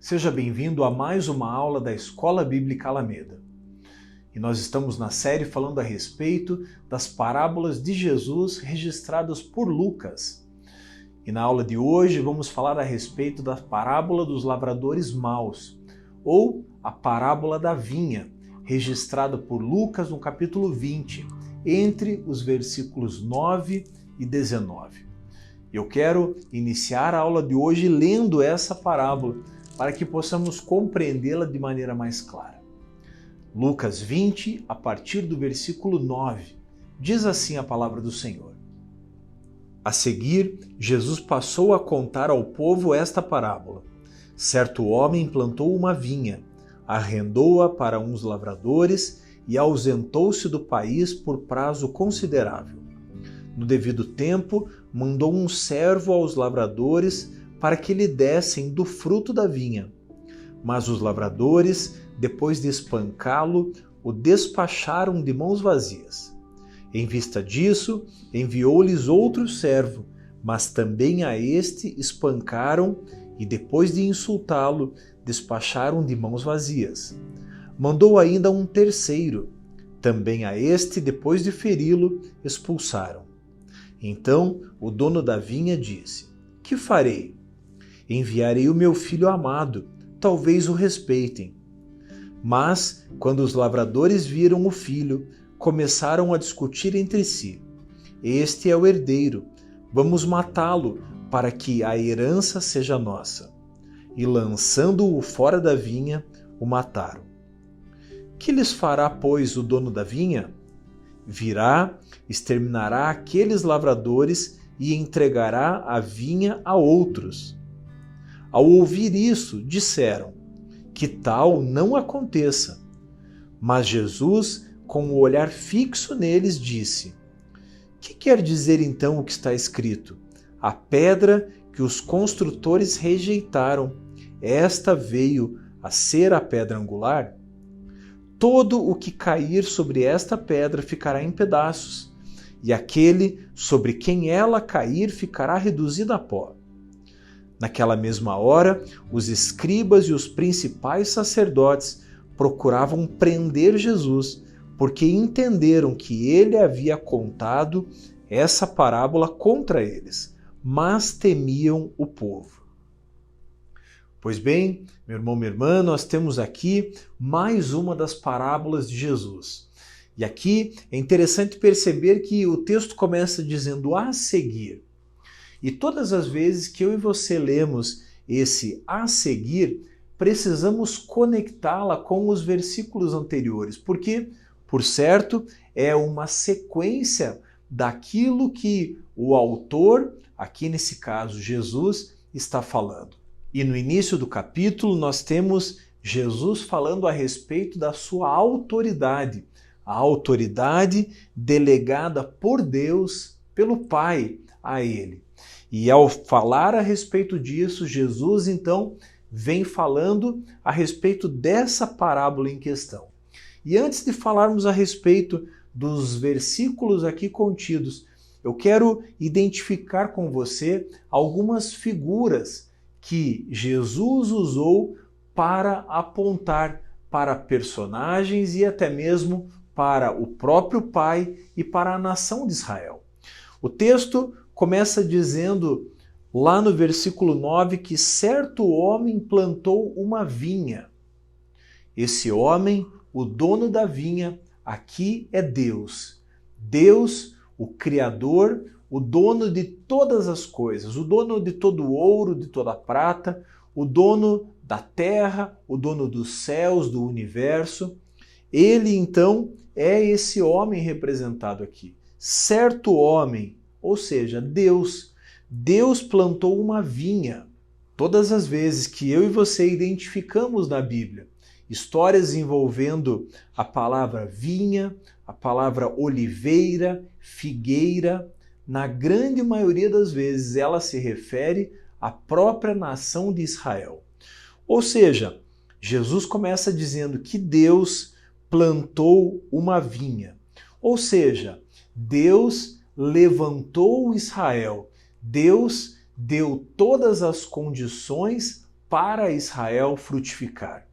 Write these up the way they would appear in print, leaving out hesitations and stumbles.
Seja bem-vindo a mais uma aula da Escola Bíblica Alameda. E nós estamos na série falando a respeito das parábolas de Jesus registradas por Lucas. E na aula de hoje vamos falar a respeito da parábola dos lavradores maus, ou a parábola da vinha, registrada por Lucas no capítulo 20, entre os versículos 9 e 19. Eu quero iniciar a aula de hoje lendo essa parábola, para que possamos compreendê-la de maneira mais clara. Lucas 20, a partir do versículo 9, diz assim a palavra do Senhor. A seguir, Jesus passou a contar ao povo esta parábola. Certo homem plantou uma vinha, arrendou-a para uns lavradores e ausentou-se do país por prazo considerável. No devido tempo, mandou um servo aos lavradores para que lhe dessem do fruto da vinha. Mas os lavradores, depois de espancá-lo, o despacharam de mãos vazias. Em vista disso, enviou-lhes outro servo, mas também a este espancaram e, depois de insultá-lo, despacharam de mãos vazias. Mandou ainda um terceiro. Também a este, depois de feri-lo, expulsaram. Então o dono da vinha disse: Que farei? Enviarei o meu filho amado, talvez o respeitem. Mas, quando os lavradores viram o filho, começaram a discutir entre si. Este é o herdeiro, vamos matá-lo, para que a herança seja nossa. E lançando-o fora da vinha, o mataram. Que lhes fará, pois, o dono da vinha? Virá, exterminará aqueles lavradores e entregará a vinha a outros. Ao ouvir isso, disseram: Que tal não aconteça. Mas Jesus, com o olhar fixo neles, disse: Que quer dizer então o que está escrito? A pedra que os construtores rejeitaram, esta veio a ser a pedra angular? Todo o que cair sobre esta pedra ficará em pedaços, e aquele sobre quem ela cair ficará reduzido a pó. Naquela mesma hora, os escribas e os principais sacerdotes procuravam prender Jesus, porque entenderam que ele havia contado essa parábola contra eles, mas temiam o povo. Pois bem, meu irmão, minha irmã, nós temos aqui mais uma das parábolas de Jesus. E aqui é interessante perceber que o texto começa dizendo a seguir. E todas as vezes que eu e você lemos esse a seguir, precisamos conectá-la com os versículos anteriores, porque, por certo, é uma sequência daquilo que o autor, aqui nesse caso Jesus, está falando. E no início do capítulo nós temos Jesus falando a respeito da sua autoridade, a autoridade delegada por Deus, pelo Pai, a ele. E ao falar a respeito disso, Jesus então vem falando a respeito dessa parábola em questão. E antes de falarmos a respeito dos versículos aqui contidos, eu quero identificar com você algumas figuras que Jesus usou para apontar para personagens e até mesmo para o próprio Pai e para a nação de Israel. O texto começa dizendo lá no versículo 9 que certo homem plantou uma vinha. Esse homem, o dono da vinha, aqui é Deus. Deus, o Criador, o dono de todas as coisas, o dono de todo o ouro, de toda a prata, o dono da terra, o dono dos céus, do universo. Ele, então, é esse homem representado aqui. Certo homem, ou seja, Deus. Deus plantou uma vinha. Todas as vezes que eu e você identificamos na Bíblia histórias envolvendo a palavra vinha, a palavra oliveira, figueira, na grande maioria das vezes ela se refere à própria nação de Israel. Ou seja, Jesus começa dizendo que Deus plantou uma vinha. Ou seja, Deus levantou Israel. Deus deu todas as condições para Israel frutificar.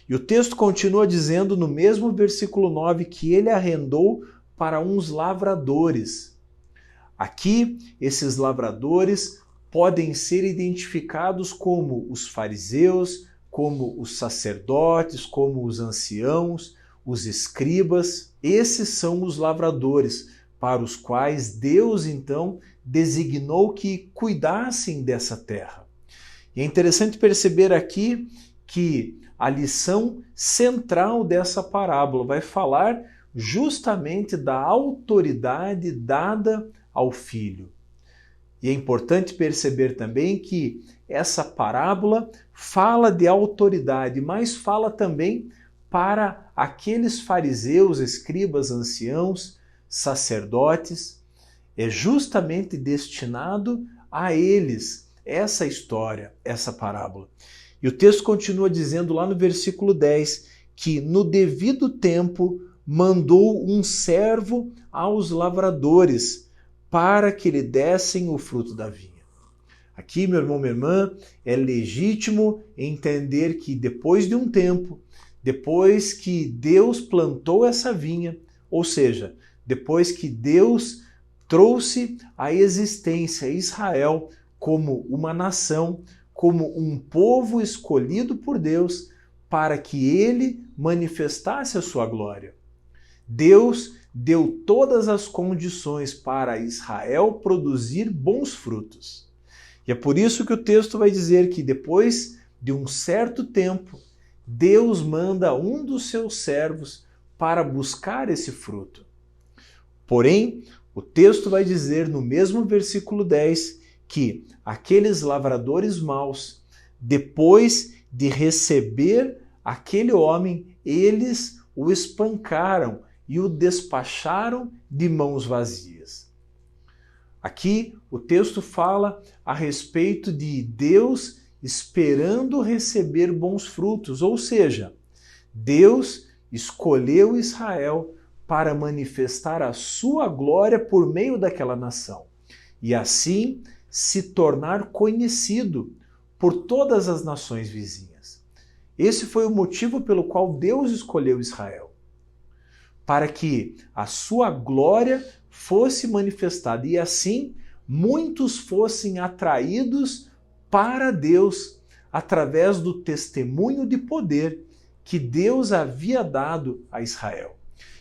E o texto continua dizendo no mesmo versículo 9 que ele arrendou para uns lavradores. Aqui, esses lavradores podem ser identificados como os fariseus, como os sacerdotes, como os anciãos, os escribas. Esses são os lavradores para os quais Deus então designou que cuidassem dessa terra. E é interessante perceber aqui que a lição central dessa parábola vai falar justamente da autoridade dada ao filho. E é importante perceber também que essa parábola fala de autoridade, mas fala também para aqueles fariseus, escribas, anciãos, sacerdotes. É justamente destinado a eles essa história, essa parábola. E o texto continua dizendo lá no versículo 10 que no devido tempo mandou um servo aos lavradores para que lhe dessem o fruto da vinha. Aqui, meu irmão, minha irmã, é legítimo entender que depois de um tempo, depois que Deus plantou essa vinha, ou seja, depois que Deus trouxe à existência Israel como uma nação, como um povo escolhido por Deus para que ele manifestasse a sua glória. Deus deu todas as condições para Israel produzir bons frutos. E é por isso que o texto vai dizer que depois de um certo tempo, Deus manda um dos seus servos para buscar esse fruto. Porém, o texto vai dizer no mesmo versículo 10 que aqueles lavradores maus, depois de receber aquele homem, eles o espancaram e o despacharam de mãos vazias. Aqui o texto fala a respeito de Deus esperando receber bons frutos, ou seja, Deus escolheu Israel para manifestar a sua glória por meio daquela nação e assim se tornar conhecido por todas as nações vizinhas. Esse foi o motivo pelo qual Deus escolheu Israel, para que a sua glória fosse manifestada e assim muitos fossem atraídos para Deus através do testemunho de poder que Deus havia dado a Israel.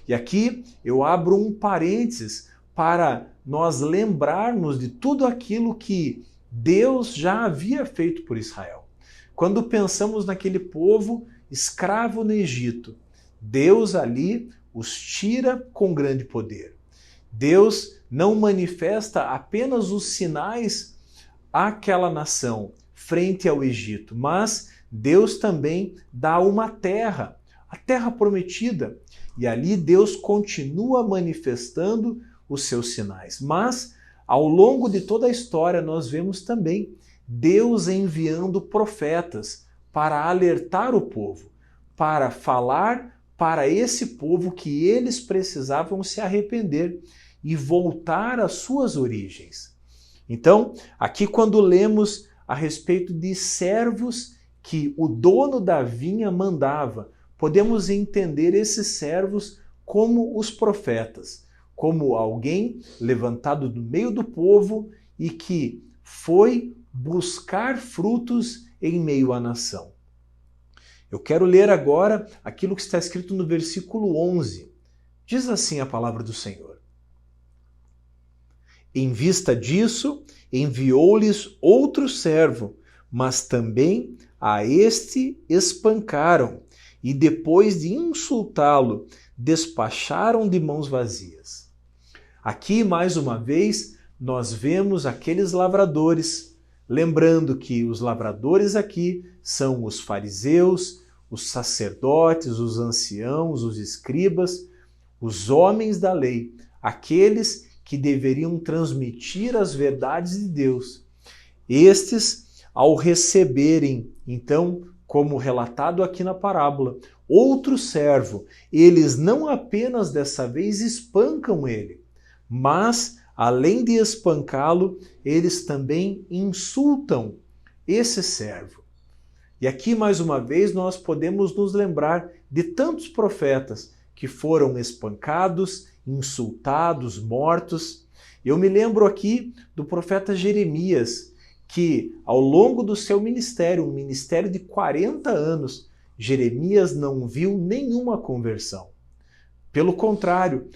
E aqui eu abro um parênteses para nós lembrarmos de tudo aquilo que Deus já havia feito por Israel. Quando pensamos naquele povo escravo no Egito, Deus ali os tira com grande poder. Deus não manifesta apenas os sinais àquela nação frente ao Egito, mas Deus também dá uma terra, a terra prometida, e ali Deus continua manifestando os seus sinais. Mas, ao longo de toda a história, nós vemos também Deus enviando profetas para alertar o povo, para falar para esse povo que eles precisavam se arrepender e voltar às suas origens. Então, aqui quando lemos a respeito de servos que o dono da vinha mandava, podemos entender esses servos como os profetas, como alguém levantado do meio do povo e que foi buscar frutos em meio à nação. Eu quero ler agora aquilo que está escrito no versículo 11. Diz assim a palavra do Senhor: Em vista disso, enviou-lhes outro servo, mas também a este espancaram, e depois de insultá-lo, despacharam de mãos vazias. Aqui, mais uma vez, nós vemos aqueles lavradores, lembrando que os lavradores aqui são os fariseus, os sacerdotes, os anciãos, os escribas, os homens da lei, aqueles que deveriam transmitir as verdades de Deus. Estes, ao receberem, então, como relatado aqui na parábola, outro servo, eles não apenas dessa vez espancam ele, mas, além de espancá-lo, eles também insultam esse servo. E aqui, mais uma vez, nós podemos nos lembrar de tantos profetas que foram espancados, insultados, mortos. Eu me lembro aqui do profeta Jeremias, que ao longo do seu ministério, um ministério de 40 anos, Jeremias não viu nenhuma conversão. Pelo contrário,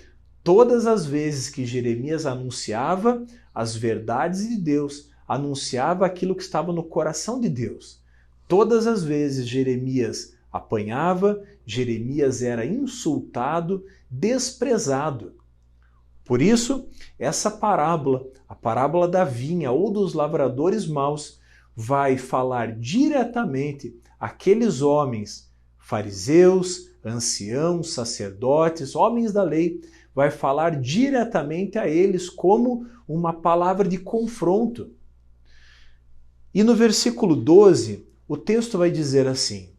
todas as vezes que Jeremias anunciava as verdades de Deus, anunciava aquilo que estava no coração de Deus, todas as vezes Jeremias apanhava, Jeremias era insultado, desprezado. Por isso, essa parábola, a parábola da vinha ou dos lavradores maus, vai falar diretamente àqueles homens, fariseus, anciãos, sacerdotes, homens da lei, vai falar diretamente a eles como uma palavra de confronto. E no versículo 12, o texto vai dizer assim: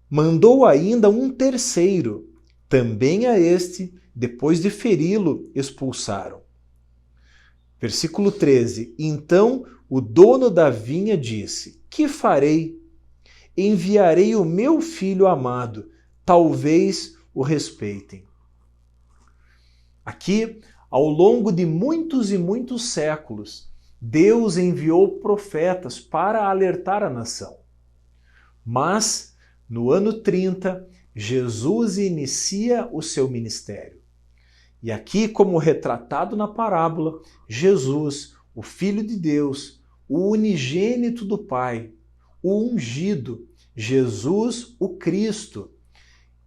mandou ainda um terceiro, também a este, depois de feri-lo, expulsaram. Versículo 13, então o dono da vinha disse: que farei? Enviarei o meu filho amado, talvez o respeitem. Aqui, ao longo de muitos e muitos séculos, Deus enviou profetas para alertar a nação. Mas, no ano 30, Jesus inicia o seu ministério. E aqui, como retratado na parábola, Jesus, o Filho de Deus, o unigênito do Pai, o ungido, Jesus, o Cristo,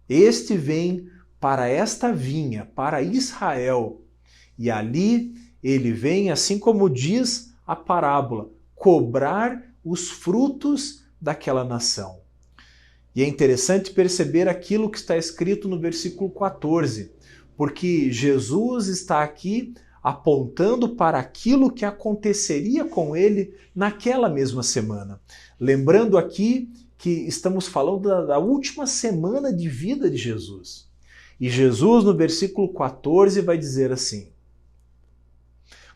este vem para esta vinha, para Israel. E ali ele vem, assim como diz a parábola, cobrar os frutos daquela nação. E é interessante perceber aquilo que está escrito no versículo 14, porque Jesus está aqui apontando para aquilo que aconteceria com ele naquela mesma semana. Lembrando aqui que estamos falando da última semana de vida de Jesus. E Jesus, no versículo 14, vai dizer assim: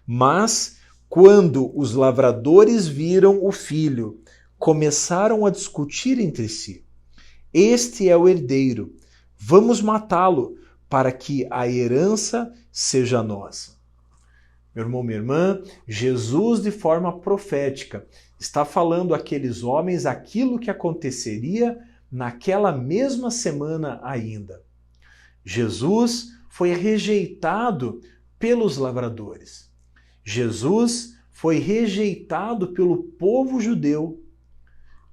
mas quando os lavradores viram o filho, começaram a discutir entre si. Este é o herdeiro, vamos matá-lo, para que a herança seja nossa. Meu irmão, minha irmã, Jesus, de forma profética, está falando àqueles homens aquilo que aconteceria naquela mesma semana ainda. Jesus foi rejeitado pelos lavradores. Jesus foi rejeitado pelo povo judeu.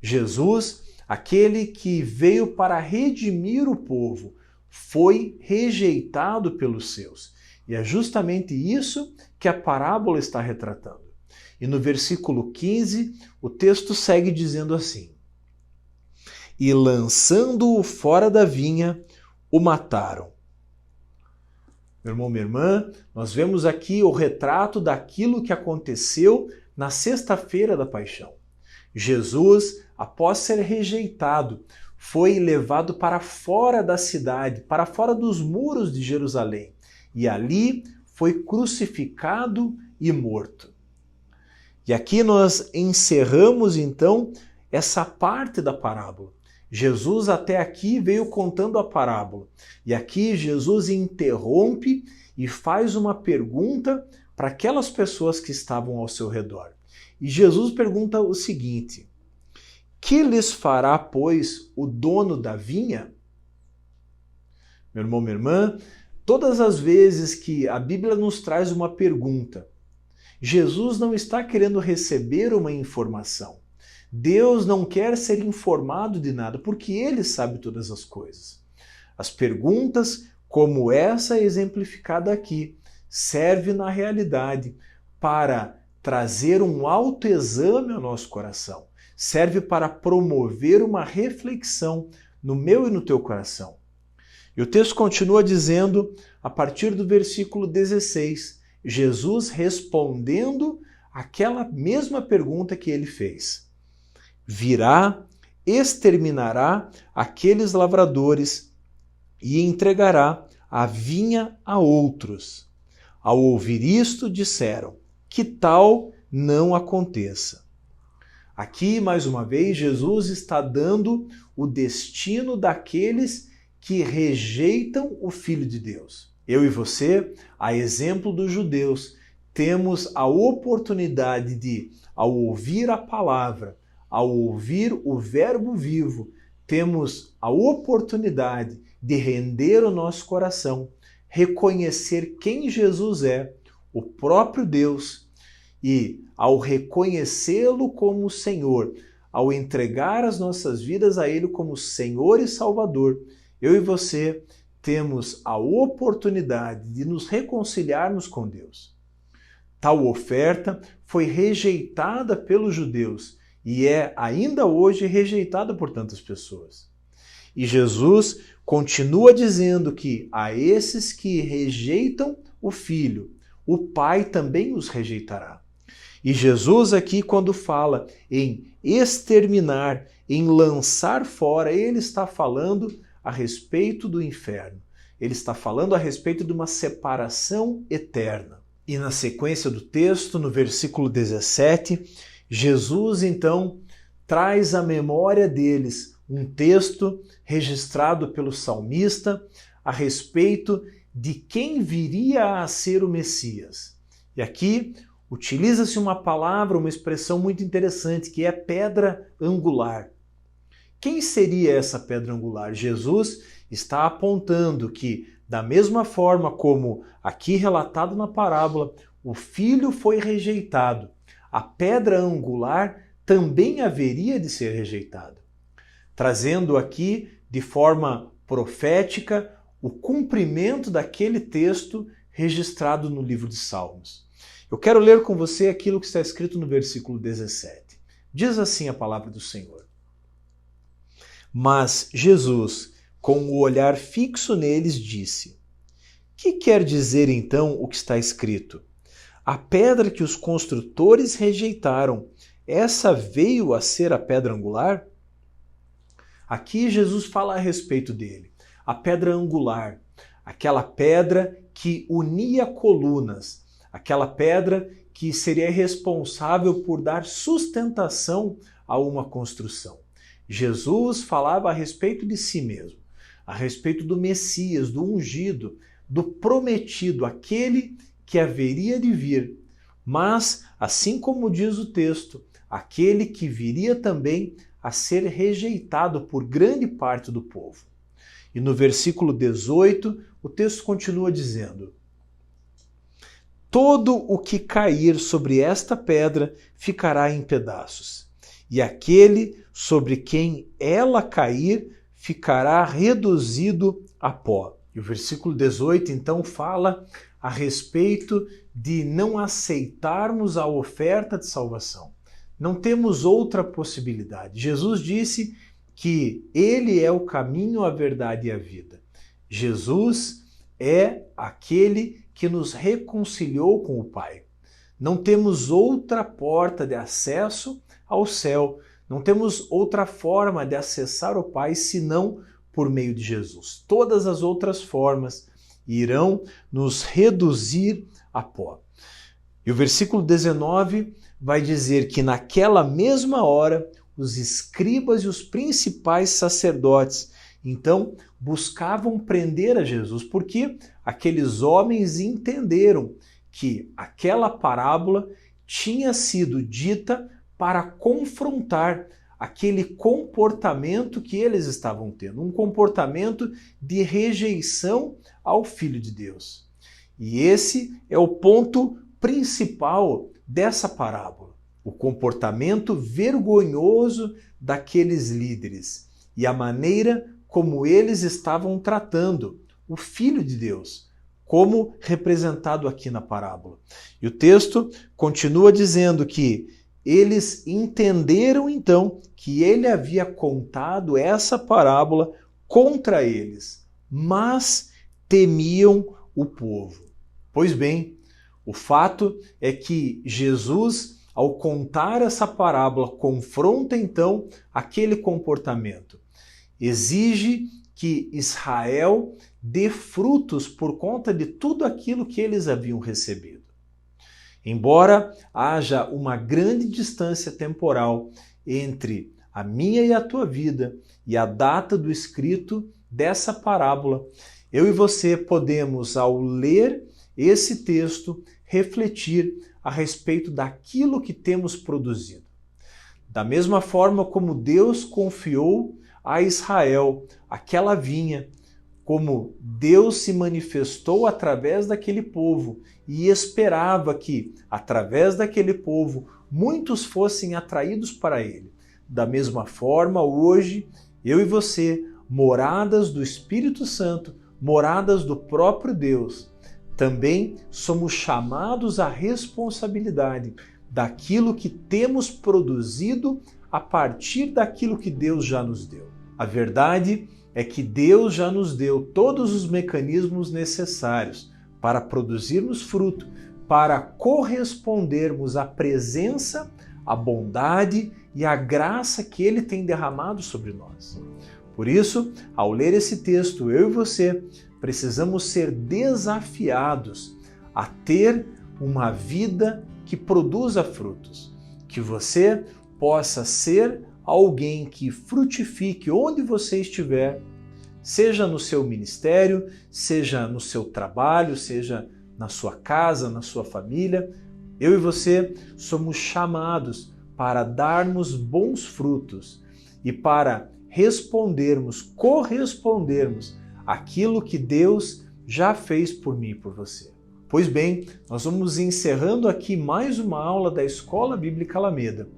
Jesus, aquele que veio para redimir o povo, foi rejeitado pelos seus. E é justamente isso que a parábola está retratando. E no versículo 15, o texto segue dizendo assim: e lançando-o fora da vinha, o mataram. Meu irmão, minha irmã, nós vemos aqui o retrato daquilo que aconteceu na sexta-feira da paixão. Jesus, após ser rejeitado, foi levado para fora da cidade, para fora dos muros de Jerusalém, e ali foi crucificado e morto. E aqui nós encerramos então essa parte da parábola. Jesus até aqui veio contando a parábola. E aqui Jesus interrompe e faz uma pergunta para aquelas pessoas que estavam ao seu redor. E Jesus pergunta o seguinte: que lhes fará, pois, o dono da vinha? Meu irmão, minha irmã, todas as vezes que a Bíblia nos traz uma pergunta, Jesus não está querendo receber uma informação. Deus não quer ser informado de nada, porque Ele sabe todas as coisas. As perguntas, como essa exemplificada aqui, servem na realidade para trazer um autoexame ao nosso coração. Serve para promover uma reflexão no meu e no teu coração. E o texto continua dizendo, a partir do versículo 16, Jesus respondendo aquela mesma pergunta que ele fez. Virá, exterminará aqueles lavradores e entregará a vinha a outros. Ao ouvir isto, disseram: que tal não aconteça. Aqui, mais uma vez, Jesus está dando o destino daqueles que rejeitam o Filho de Deus. Eu e você, a exemplo dos judeus, temos a oportunidade de, ao ouvir a palavra, ao ouvir o Verbo vivo, temos a oportunidade de render o nosso coração, reconhecer quem Jesus é, o próprio Deus, e ao reconhecê-lo como Senhor, ao entregar as nossas vidas a Ele como Senhor e Salvador, eu e você temos a oportunidade de nos reconciliarmos com Deus. Tal oferta foi rejeitada pelos judeus e é ainda hoje rejeitada por tantas pessoas. E Jesus continua dizendo que a esses que rejeitam o Filho, o Pai também os rejeitará. E Jesus aqui, quando fala em exterminar, em lançar fora, ele está falando a respeito do inferno. Ele está falando a respeito de uma separação eterna. E na sequência do texto, no versículo 17, Jesus então traz à memória deles um texto registrado pelo salmista a respeito de quem viria a ser o Messias. E aqui utiliza-se uma palavra, uma expressão muito interessante, que é pedra angular. Quem seria essa pedra angular? Jesus está apontando que, da mesma forma como aqui relatado na parábola, o filho foi rejeitado, a pedra angular também haveria de ser rejeitada. Trazendo aqui, de forma profética, o cumprimento daquele texto registrado no livro de Salmos. Eu quero ler com você aquilo que está escrito no versículo 17. Diz assim a palavra do Senhor: Mas Jesus, com o olhar fixo neles, disse: Que quer dizer então o que está escrito? A pedra que os construtores rejeitaram, essa veio a ser a pedra angular? Aqui Jesus fala a respeito dele, a pedra angular, aquela pedra que unia colunas, aquela pedra que seria responsável por dar sustentação a uma construção. Jesus falava a respeito de si mesmo, a respeito do Messias, do ungido, do prometido, aquele que haveria de vir. Mas, assim como diz o texto, aquele que viria também a ser rejeitado por grande parte do povo. E no versículo 18, o texto continua dizendo: Todo o que cair sobre esta pedra ficará em pedaços, e aquele sobre quem ela cair ficará reduzido a pó. E o versículo 18 então fala a respeito de não aceitarmos a oferta de salvação. Não temos outra possibilidade. Jesus disse que Ele é o caminho, a verdade e a vida. Jesus é aquele que nos reconciliou com o Pai. Não temos outra porta de acesso ao céu, não temos outra forma de acessar o Pai senão por meio de Jesus. Todas as outras formas irão nos reduzir a pó. E o versículo 19 vai dizer que naquela mesma hora os escribas e os principais sacerdotes então buscavam prender a Jesus, porque aqueles homens entenderam que aquela parábola tinha sido dita para confrontar aquele comportamento que eles estavam tendo, um comportamento de rejeição ao Filho de Deus. E esse é o ponto principal dessa parábola, o comportamento vergonhoso daqueles líderes e a maneira como eles estavam tratando o Filho de Deus, como representado aqui na parábola. E o texto continua dizendo que eles entenderam então que ele havia contado essa parábola contra eles, mas temiam o povo. Pois bem, o fato é que Jesus, ao contar essa parábola, confronta então aquele comportamento. Exige que Israel dê frutos por conta de tudo aquilo que eles haviam recebido. Embora haja uma grande distância temporal entre a minha e a tua vida e a data do escrito dessa parábola, eu e você podemos, ao ler esse texto, refletir a respeito daquilo que temos produzido. Da mesma forma como Deus confiou a Israel aquela vinha, como Deus se manifestou através daquele povo e esperava que, através daquele povo, muitos fossem atraídos para ele. Da mesma forma, hoje, eu e você, moradas do Espírito Santo, moradas do próprio Deus, também somos chamados à responsabilidade daquilo que temos produzido a partir daquilo que Deus já nos deu. A verdade é que Deus já nos deu todos os mecanismos necessários para produzirmos fruto, para correspondermos à presença, à bondade e à graça que Ele tem derramado sobre nós. Por isso, ao ler esse texto, eu e você precisamos ser desafiados a ter uma vida que produza frutos, que você possa ser alguém que frutifique onde você estiver, seja no seu ministério, seja no seu trabalho, seja na sua casa, na sua família. Eu e você somos chamados para darmos bons frutos e para correspondermos àquilo que Deus já fez por mim e por você. Pois bem, nós vamos encerrando aqui mais uma aula da Escola Bíblica Alameda.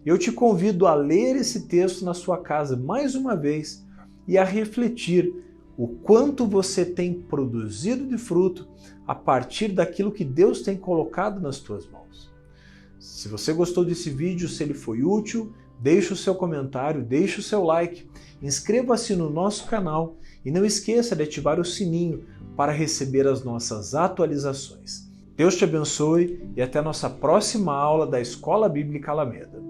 Eu te convido a ler esse texto na sua casa mais uma vez e a refletir o quanto você tem produzido de fruto a partir daquilo que Deus tem colocado nas tuas mãos. Se você gostou desse vídeo, se ele foi útil, deixe o seu comentário, deixe o seu like, inscreva-se no nosso canal e não esqueça de ativar o sininho para receber as nossas atualizações. Deus te abençoe e até a nossa próxima aula da Escola Bíblica Alameda.